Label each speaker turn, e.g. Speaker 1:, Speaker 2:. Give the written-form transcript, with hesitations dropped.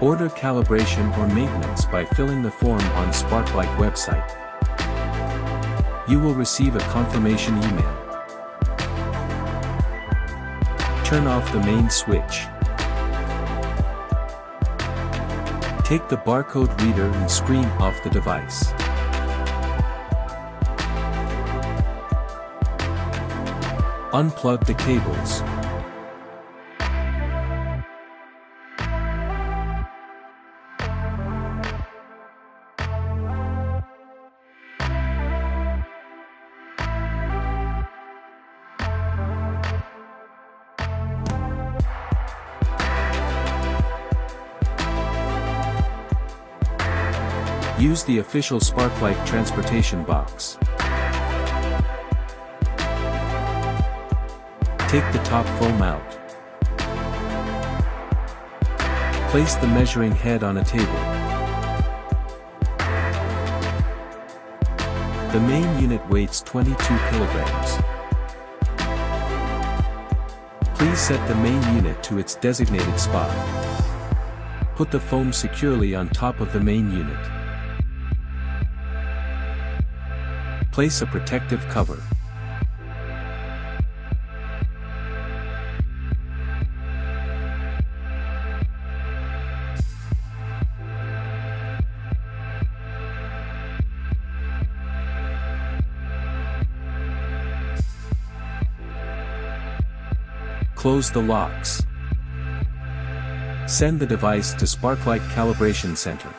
Speaker 1: Order calibration or maintenance by filling the form on Sparklike website. You will receive a confirmation email. Turn off the main switch. Take the barcode reader and screen off the device. Unplug the cables. Use the official Sparklike transportation box. Take the top foam out. Place the measuring head on a table. The main unit weighs 22 kilograms. Please set the main unit to its designated spot. Put the foam securely on top of the main unit. Place a protective cover. Close the locks. Send the device to Sparklike Calibration Center.